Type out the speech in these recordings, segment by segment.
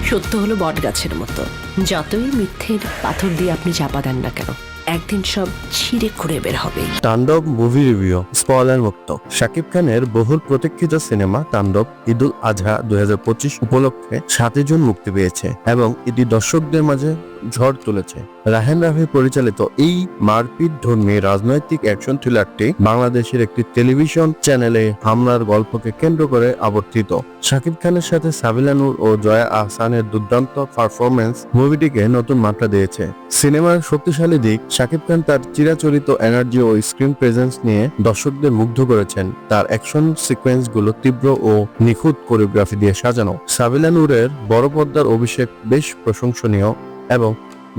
সত্য হলো বট গাছের মতো, যতই মিথ্যের পাথর দিয়ে আপনি চাপা দেন না কেন, একদিন সব ছিঁড়ে খুঁড়ে বের হবে। তাণ্ডব মুভি রিভিউ স্পয়লার মুক্ত। শাকিব খানের বহুল প্রতীক্ষিত সিনেমা তাণ্ডব ঈদুল আজহা 2025 উপলক্ষে 7 জুন মুক্তি পেয়েছে এবং এটি দর্শকদের মাঝে ঝড় তুলেছে। রাহেন রাফি পরিচালিত এই মারপিট ধর্মী রাজনৈতিক অ্যাকশন থ্রিলারটি বাংলাদেশের একটি টেলিভিশন চ্যানেলে হামলার গল্পকে কেন্দ্র করে আবর্তিত। শাকিব খানের সাথে সাবিলা নূর ও জয়া আহসানের দুর্দান্ত পারফরমেন্স মুভিটিকে নতুন মাত্রা দিয়েছে। সিনেমার শক্তিশালী দিক, শাকিব খান তার চিরাচরিত এনার্জি ও স্ক্রিন প্রেজেন্স নিয়ে দর্শকদের মুগ্ধ করেছেন। তার অ্যাকশন সিকোয়েন্সগুলো তীব্র ও নিখুঁত কোরিওগ্রাফি দিয়ে সাজানো। সাবিলা নূরের বড় পর্দার অভিষেক বেশ প্রশংসনীয় এবং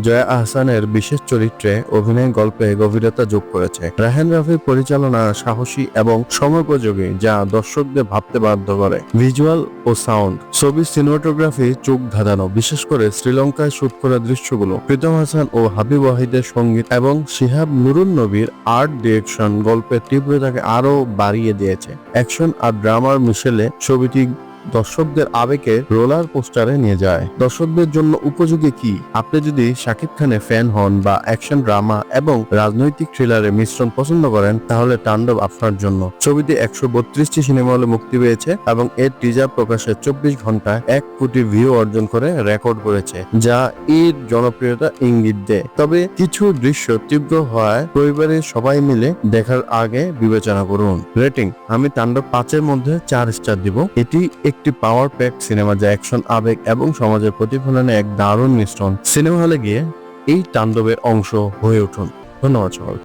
জয়া আহসানের বিশেষ চরিত্রে অভিনয় গল্পে গভীরতা যোগ করেছে। রাহেন রাফির পরিচালনা সাহসী এবং সময়োপযোগী, যা দর্শকদের ভাবতে বাধ্য করে। ভিজুয়াল ও সাউন্ড, ছবির সিনেমাটোগ্রাফি চোখ ধাঁধানো, বিশেষ করে শ্রীলঙ্কায় শুট করা দৃশ্যগুলো। প্রীতম হাসান ও হাবিব ওয়াহিদের সঙ্গীত এবং শিহাব নুরুন নবীর আর্ট ডিরেকশন গল্পের তীব্রতাকে আরো বাড়িয়ে দিয়েছে। অ্যাকশন আর ড্রামার মিশেলে ছবিটি দর্শকদের আবেগে রোলার কোস্টারে নিয়ে যায়। দর্শকদের জন্য উপযোগী কি? আপনি যদি শাকিব খানের ফ্যান হন বা অ্যাকশন ড্রামা এবং রাজনৈতিক থ্রিলারের মিশ্রণ পছন্দ করেন, তাহলে তাণ্ডব আপনার জন্য। ছবিটি 132টি সিনেমা হলে মুক্তি পেয়েছে এবং এর টিজার প্রকাশের 24 ঘন্টায় 1 কোটি ভিউ অর্জন করে রেকর্ড করেছে, যা এর জনপ্রিয়তা ইঙ্গিত দেয়। তবে কিছু দৃশ্য তীব্র হওয়ায় পরিবারের সবাই মিলে দেখার আগে বিবেচনা করুন। রেটিং, আমি তাণ্ডব 5-এর মধ্যে 4 স্টার দিব। এটি একটি পাওয়ার প্যাক সিনেমা যা অ্যাকশন, আবেগ এবং সমাজের প্রতিফলনে এক দারুণ মিশ্রণ। সিনেমা হলে গিয়ে এই তাণ্ডবের অংশ হয়ে উঠুন। ধন্যবাদ সকল।